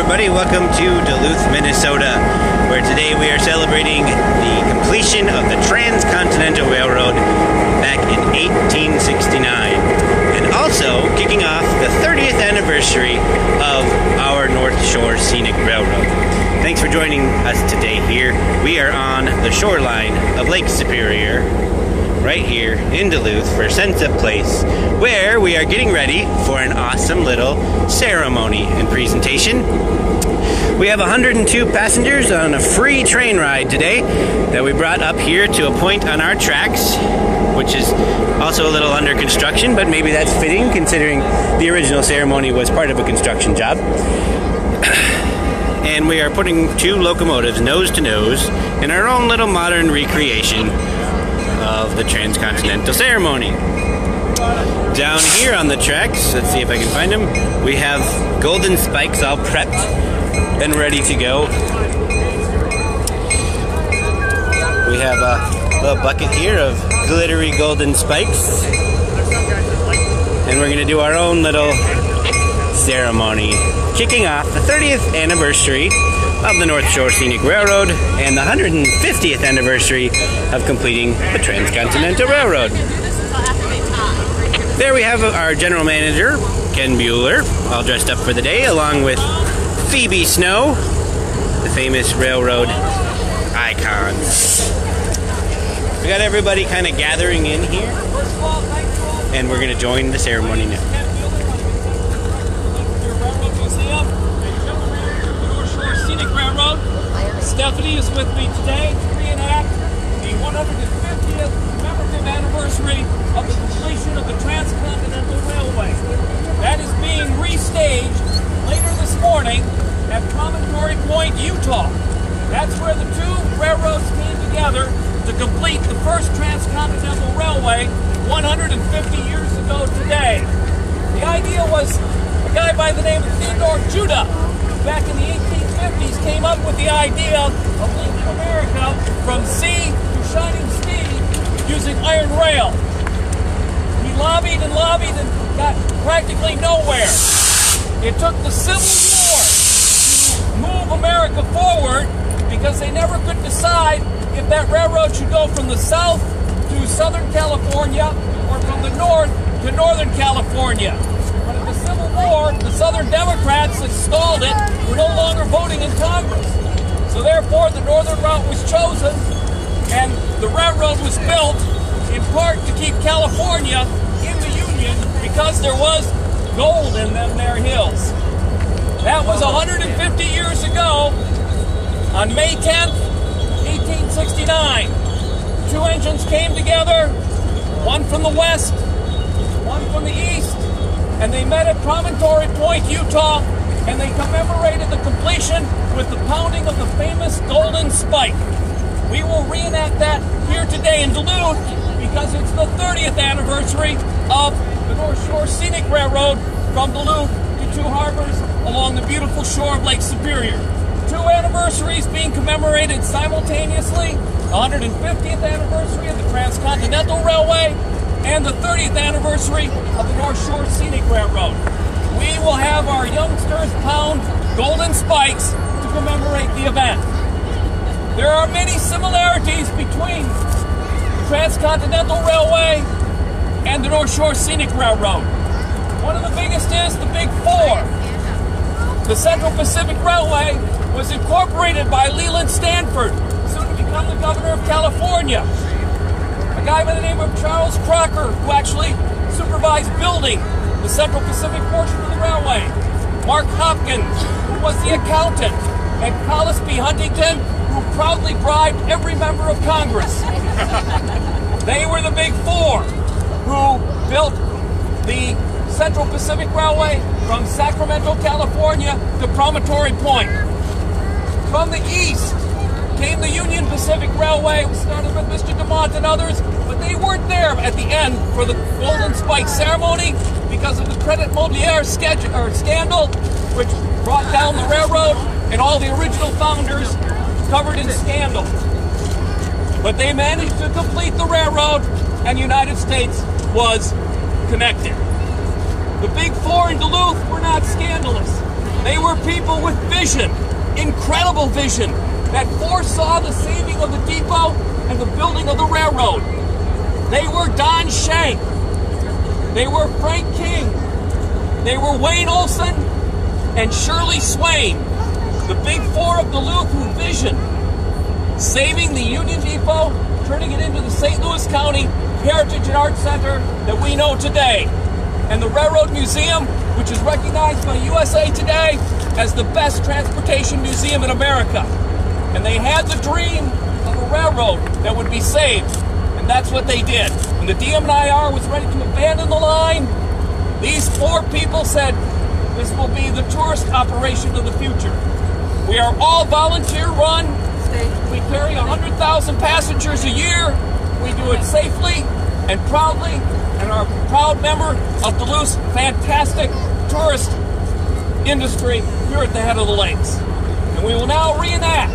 everybody, welcome to Duluth, Minnesota, where today we are celebrating the completion of the Transcontinental Railroad back in 1869, and also kicking off the 30th anniversary of our North Shore Scenic Railroad. Thanks for joining us today here. We are on the shoreline of Lake Superior, right here in Duluth for Sensa Place, where we are getting ready for an awesome little ceremony and presentation. We have 102 passengers on a free train ride today that we brought up here to a point on our tracks, which is also a little under construction, but maybe that's fitting considering the original ceremony was part of a construction job. And we are putting two locomotives nose to nose in our own little modern recreation of the Transcontinental ceremony. Down here on the tracks, let's see if I can find them, we have golden spikes all prepped and ready to go. We have a little bucket here of glittery golden spikes, and we're going to do our own little ceremony, kicking off the 30th anniversary of the North Shore Scenic Railroad and the 150th anniversary of completing the Transcontinental Railroad. There we have our general manager, Ken Bueller, all dressed up for the day, along with Phoebe Snow, the famous railroad icons. We got everybody kind of gathering in here, and we're going to join the ceremony now. Stephanie is with me today to reenact the 150th commemorative anniversary of the completion of the Transcontinental Railway. That is being restaged later this morning at Promontory Point, Utah. That's where the two railroads came together to complete the first Transcontinental Railway 150 years ago today. The idea was a guy by the name of Theodore Judah, back in the 1850s, came up with the idea of linking America from sea to shining steam using iron rail. He lobbied and lobbied and got practically nowhere. It took the Civil War to move America forward because they never could decide if that railroad should go from the south to Southern California or from the north to Northern California. But in the Civil War, the Southern Democrats installed it, were no longer voting in Congress. So therefore, the northern route was chosen, and the railroad was built in part to keep California in the Union because there was gold in them there hills. That was 150 years ago, on May 10th, 1869. Two engines came together, one from the west, one from the east, and they met at Promontory Point, Utah, and they commemorated the completion with the pounding of the famous golden spike. We will reenact that here today in Duluth because it's the 30th anniversary of the North Shore Scenic Railroad from Duluth to Two Harbors along the beautiful shore of Lake Superior. Two anniversaries being commemorated simultaneously, the 150th anniversary of the Transcontinental Railway and the 30th anniversary of the North Shore Scenic Railroad. We will have our youngsters pound golden spikes to commemorate the event. There are many similarities between the Transcontinental Railway and the North Shore Scenic Railroad. One of the biggest is the Big Four. The Central Pacific Railway was incorporated by Leland Stanford, soon to become the governor of California. A guy by the name of Charles Crocker, who actually supervised building the Central Pacific portion of the railway. Mark Hopkins, who was the accountant. And Collis B. Huntington, who proudly bribed every member of Congress. They were the Big Four who built the Central Pacific Railway from Sacramento, California to Promontory Point. From the east came the Union Pacific Railway. We started with Mr. DeMont and others, but they weren't there at the end for the Golden Spike ceremony because of the Credit Mobilier scandal, which brought down the railroad and all the original founders covered in scandal. But they managed to complete the railroad, and the United States was connected. The Big Four in Duluth were not scandalous. They were people with vision. vision, incredible vision, that foresaw the saving of the depot and the building of the railroad. They were Don Shank. They were Frank King. They were Wayne Olson and Shirley Swain, the big four of Duluth who visioned saving the Union Depot, turning it into the St. Louis County Heritage and Art Center that we know today. And the Railroad Museum, which is recognized by USA Today as the best transportation museum in America. And they had the dream of a railroad that would be saved. And that's what they did. When the DMNIR was ready to abandon the line, these four people said, this will be the tourist operation of the future. We are all volunteer run. We carry 100,000 passengers a year. We do it safely and proudly, and are a proud member of Duluth's fantastic tourist industry here at the head of the lakes. And we will now reenact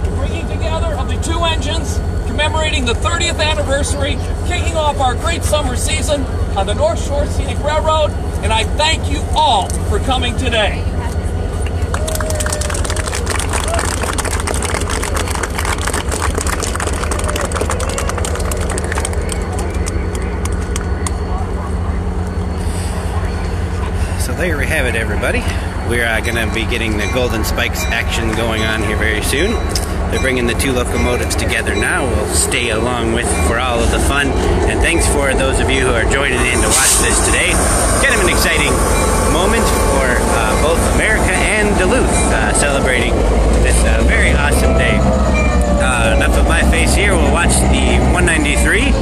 the bringing together of the two engines, commemorating the 30th anniversary, kicking off our great summer season on the North Shore Scenic Railroad. And I thank you all for coming today. So there we have it, everybody. We're going to be getting the Golden Spikes action going on here very soon. They're bringing the two locomotives together now. We'll stay along with for all of the fun. And thanks for those of you who are joining in to watch this today. Kind of an exciting moment for both America and Duluth, celebrating this very awesome day. Enough of my face here. We'll watch the 193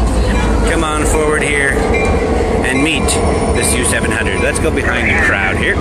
come on forward here and meet the U-700. Let's go behind the crowd here.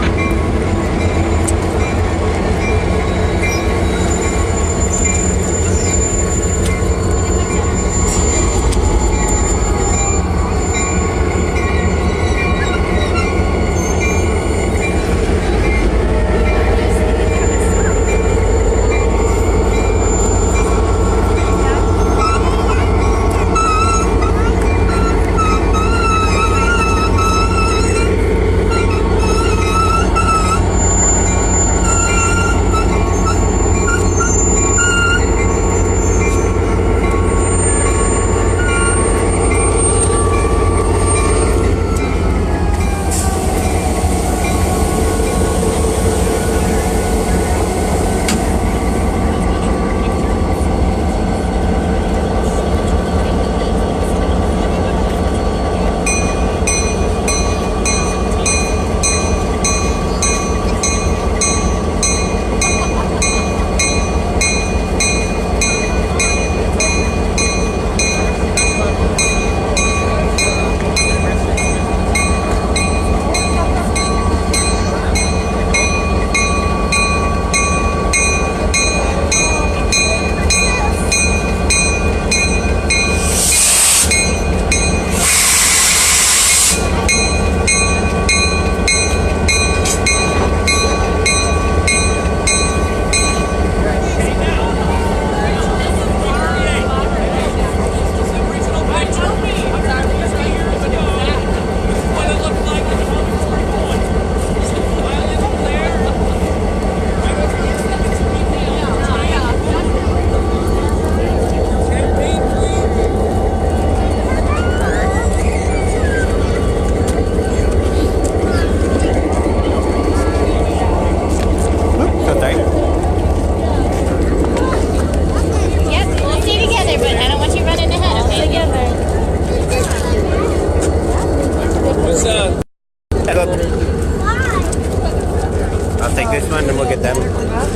I'll take this one and we'll get them.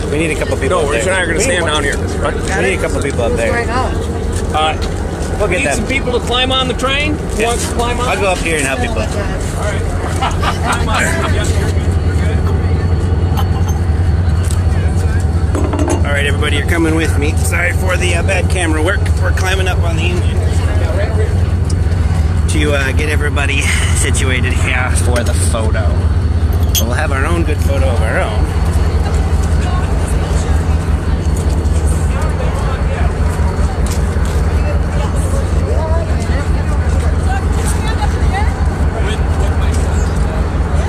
We need a couple people. No, we're not going to stand down here. We need a couple people up there. We'll get need them. some people to climb on the train. Who wants to climb on? I'll go up here and help people. All right. Climb on. All right, everybody, you're coming with me. Sorry for the bad camera work. We're climbing up on the engine to get everybody situated here for the photo. So we'll have our own good photo of our own.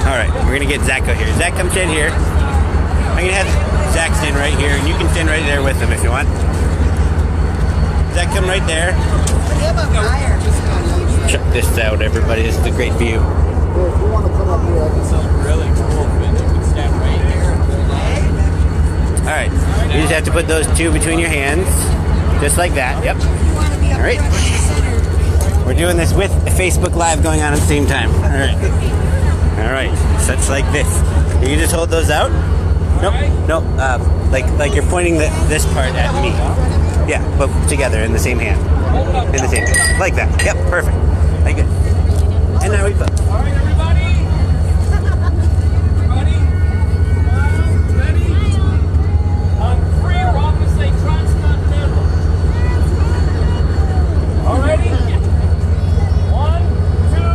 All right, we're gonna get Zach out here. Zach, come sit here. I'm gonna have Zach's standing right here, and you can stand right there with him if you want. Zach, come right there. Check this out, everybody. This is a great view. Really cool. You can stand right there. All right. You just have to put those two between your hands, just like that. Yep. All right. We're doing this with a Facebook Live going on at the same time. All right. All right. Such like this. You can just hold those out. Nope. Nope. Like you're pointing this part at me. Yeah, but together in the same hand. In the same hand. Like that. Yep. Perfect. Like it. And now we put. All right, everybody. Ready? On three, we're all going to say Transcontinental. All ready? 1, 2,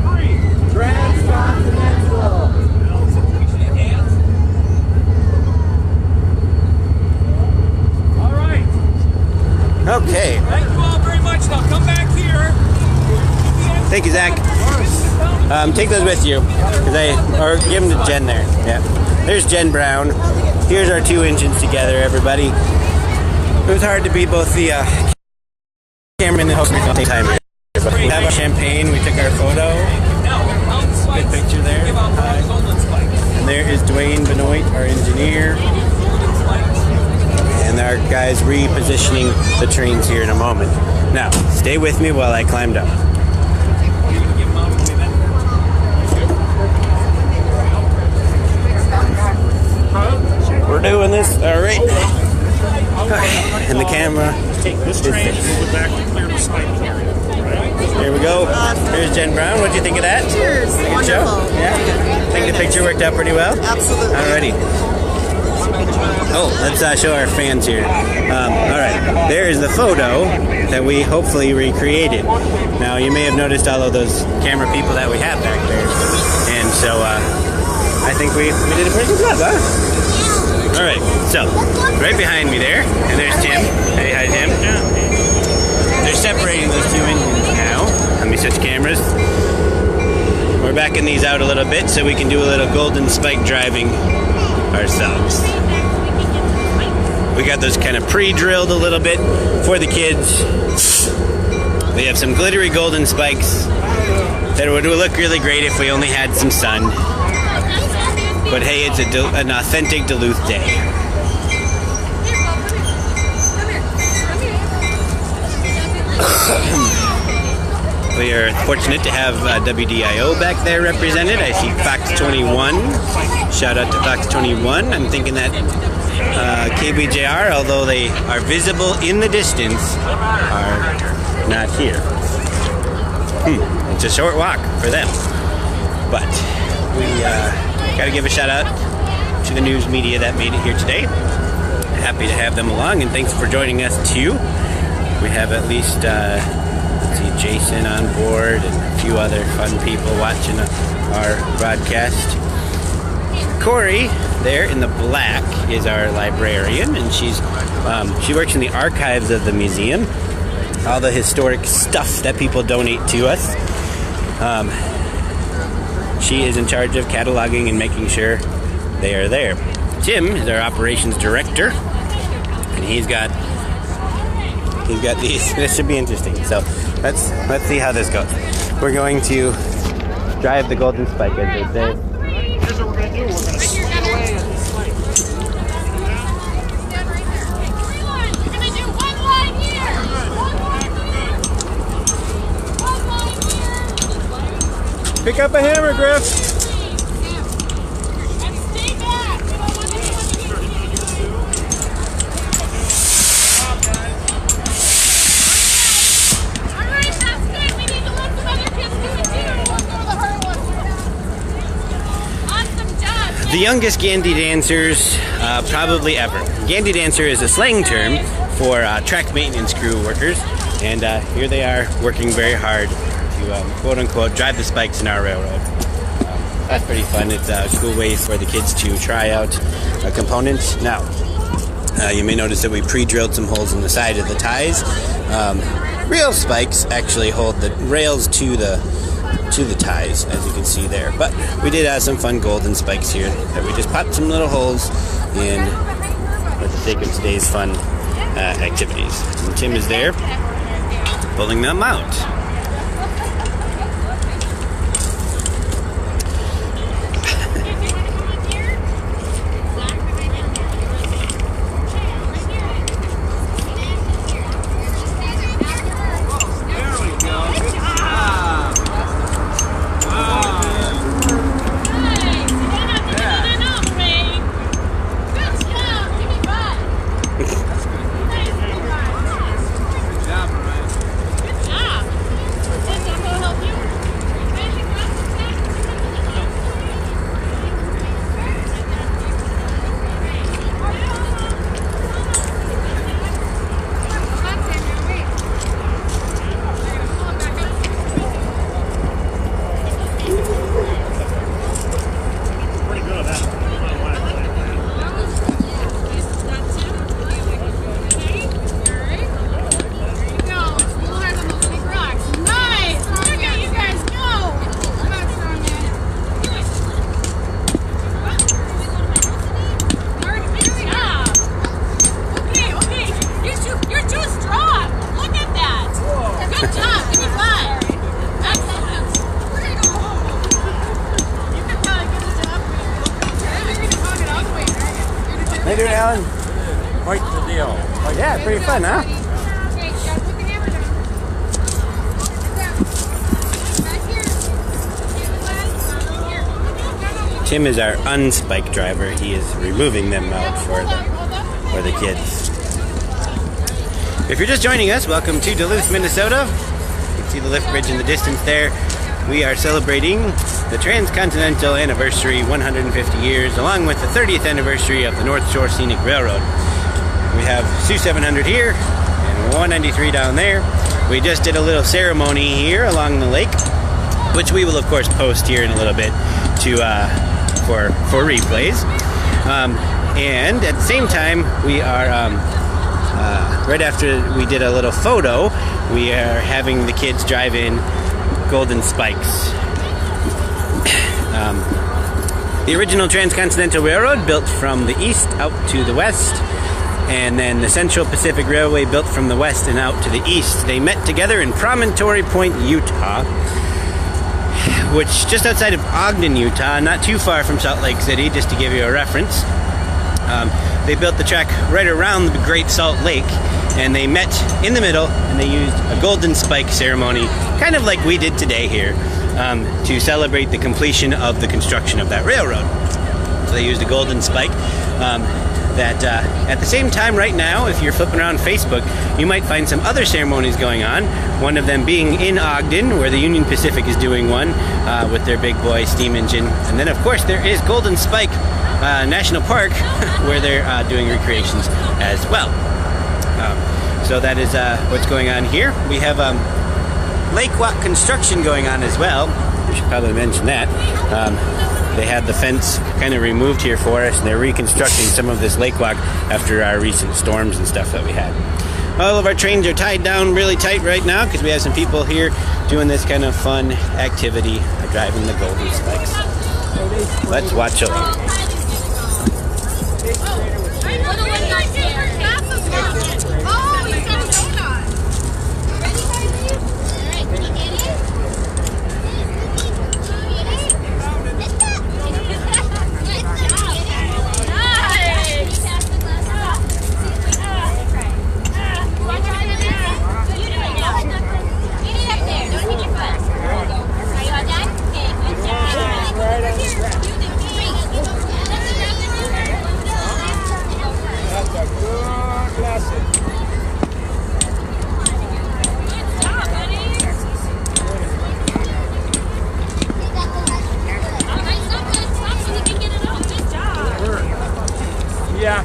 3. Transcontinental. Shake hands. All right. Okay. Thank you all very much. Now come back here. Thank you, Zach. Take those with you, or give them to Jen there. Yeah. There's Jen Brown. Here's our two engines together, everybody. It was hard to be both the camera and the host at the same time. But we have our champagne. We took our photo. Good picture there. And there is Dwayne Benoit, our engineer. And our guys repositioning the trains here in a moment. Now, stay with me while I climb down. We're doing this, all right. And the camera. This train is moving back to clear the site here. Here we go. Here's Jen Brown. What'd you think of that? Cheers. Good Wonderful. show? Yeah. Think the picture worked out pretty well? Absolutely. Alrighty. Oh, let's show our fans here. All right. There is the photo that we hopefully recreated. Now, you may have noticed all of those camera people that we have back there. And so, I think we did a pretty good job, huh? All right, so right behind me there, and there's Tim. Hey, hi, Tim. They're separating those two engines now. Let me switch cameras. We're backing these out a little bit so we can do a little golden spike driving ourselves. We got those kind of pre-drilled a little bit for the kids. We have some glittery golden spikes that would look really great if we only had some sun. But hey, it's an authentic Duluth day. We are fortunate to have WDIO back there represented. I see Fox 21. Shout out to Fox 21. I'm thinking that KBJR, although they are visible in the distance, are not here. It's a short walk for them. But we got to give a shout out to the news media that made it here today. Happy to have them along, and thanks for joining us too. We have at least let's see, Jason on board and a few other fun people watching our broadcast. Corey there in the black is our librarian, and she works in the archives of the museum. All the historic stuff that people donate to us. She is in charge of cataloging and making sure they are there. Tim is our operations director, and he's got these. This should be interesting. So let's see how this goes. We're going to drive the golden spike, as they say. Here's what we're going to do. We're going to swing away at the site. You're gonna do one line here. One line here. Pick up a hammer, Griff. And stay back. We don't want anyone to get you. All right, that's good. We need to let some other kids do it too. We'll go the hard ones. Awesome job. The youngest Gandhi dancers probably ever. Gandhi dancer is a slang term for track maintenance crew workers, and here they are working very hard to quote-unquote drive the spikes in our railroad. That's pretty fun. It's a cool way for the kids to try out components. Now, you may notice that we pre-drilled some holes in the side of the ties. Real spikes actually hold the rails to the ties, as you can see there. But we did have some fun golden spikes here that we just popped some little holes and for the sake of today's fun activities. And Tim is there pulling them out. How you doing, Alan? Quite the deal. Yeah, pretty fun, huh? Tim is our unspike driver. He is removing them out for the kids. If you're just joining us, welcome to Duluth, Minnesota. You can see the lift bridge in the distance there. We are celebrating the Transcontinental anniversary, 150 years, along with the 30th anniversary of the North Shore Scenic Railroad. We have Sioux 700 here and 193 down there. We just did a little ceremony here along the lake, which we will of course post here in a little bit to for replays. And at the same time, we are right after we did a little photo, we are having the kids drive in golden spikes. The original Transcontinental Railroad built from the east out to the west, and then the Central Pacific Railway built from the west and out to the east. They met together in Promontory Point, Utah, which just outside of Ogden, Utah, not too far from Salt Lake City, just to give you a reference. They built the track right around the Great Salt Lake, and they met in the middle, and they used a golden spike ceremony, kind of like we did today here, to celebrate the completion of the construction of that railroad. So they used a golden spike. That at the same time right now, if you're flipping around Facebook, you might find some other ceremonies going on. One of them being in Ogden, where the Union Pacific is doing one with their big boy steam engine. And then of course there is Golden Spike National Park, where they're doing recreations as well. So that is what's going on here. We have lake walk construction going on as well. We should probably mention that. They had the fence kind of removed here for us, and they're reconstructing some of this lake walk after our recent storms and stuff that we had. All of our trains are tied down really tight right now because we have some people here doing this kind of fun activity of driving the golden spikes. Let's watch along. Yeah.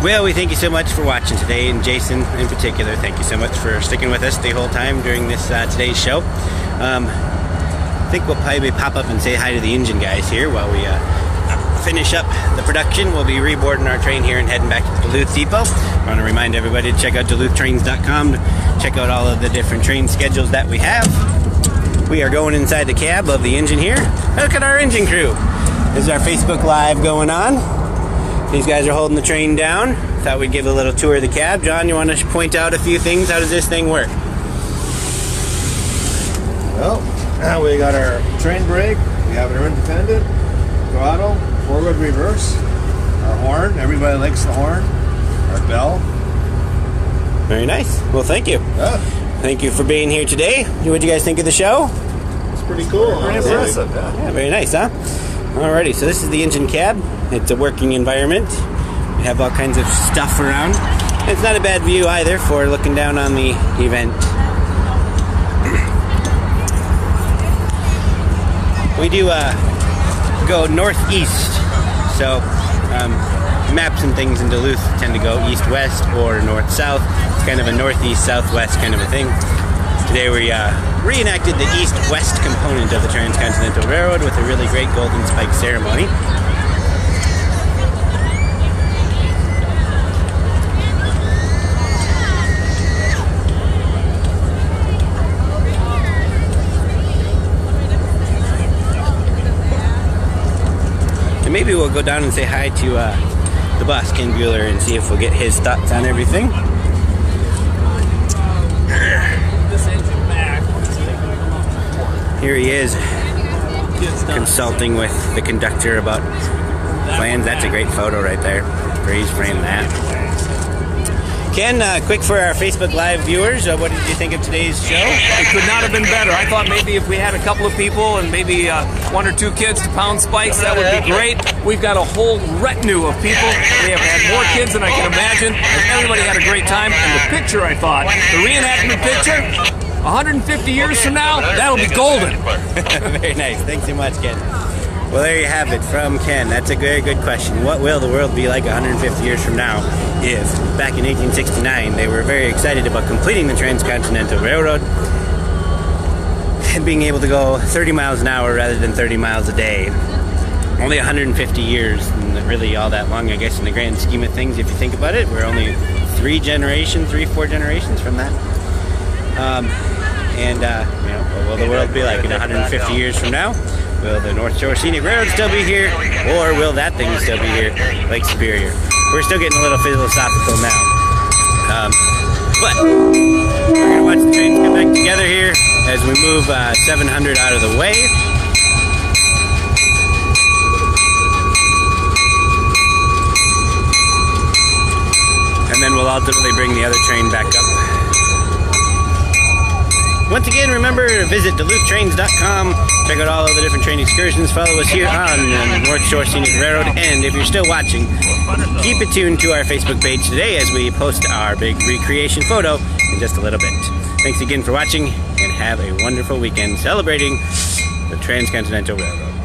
Well, we thank you so much for watching today, and Jason in particular, thank you so much for sticking with us the whole time during this today's show. I think we'll probably pop up and say hi to the engine guys here while we finish up the production, we'll be reboarding our train here and heading back to Duluth Depot. I want to remind everybody to check out DuluthTrains.com to check out all of the different train schedules that we have. We are going inside the cab of the engine here. Look at our engine crew. This is our Facebook Live going on. These guys are holding the train down. Thought we'd give a little tour of the cab. John, you want to point out a few things? How does this thing work? Well, now we got our train brake, we have our independent, throttle, forward, reverse, our horn, everybody likes the horn, our bell. Very nice. Well, thank you. Yeah. Thank you for being here today. What did you guys think of the show? It's pretty cool. Pretty impressive, Yeah, very nice, huh? Alrighty, so this is the engine cab. It's a working environment. We have all kinds of stuff around. It's not a bad view either for looking down on the event. We do go northeast, so maps and things in Duluth tend to go east-west or north-south. It's kind of a northeast-southwest kind of a thing. Today we reenacted the east-west component of the Transcontinental Railroad with a really great golden spike ceremony. Maybe we'll go down and say hi to the boss, Ken Bueller, and see if we'll get his thoughts on everything. Here he is, consulting with the conductor about plans. That's a great photo right there. Freeze frame that. Ken, quick for our Facebook Live viewers, what did you think of today's show? It could not have been better. I thought maybe if we had a couple of people and maybe one or two kids to pound spikes, that would be great. We've got a whole retinue of people. We have had more kids than I can imagine, and everybody had a great time. And the picture, I thought, the reenactment picture, 150 years from now, that'll be golden. Very nice. Thanks so much, Ken. Well, there you have it from Ken. That's a very good question. What will the world be like 150 years from now if, back in 1869, they were very excited about completing the Transcontinental Railroad and being able to go 30 miles an hour rather than 30 miles a day? Only 150 years, and really all that long, I guess, in the grand scheme of things, if you think about it. We're only 4 generations from that. You know, what will the world be like in 150 years from now? Will the North Shore Scenic Railroad still be here, or will that thing still be here, Lake Superior? We're still getting a little philosophical now. But we're going to watch the trains come back together here as we move 700 out of the way. And then we'll ultimately bring the other train back up. Once again, remember, visit DuluthTrains.com. Check out all of the different train excursions. Follow us here on North Shore Scenic Railroad. And if you're still watching, keep it tuned to our Facebook page today as we post our big recreation photo in just a little bit. Thanks again for watching, and have a wonderful weekend celebrating the Transcontinental Railroad.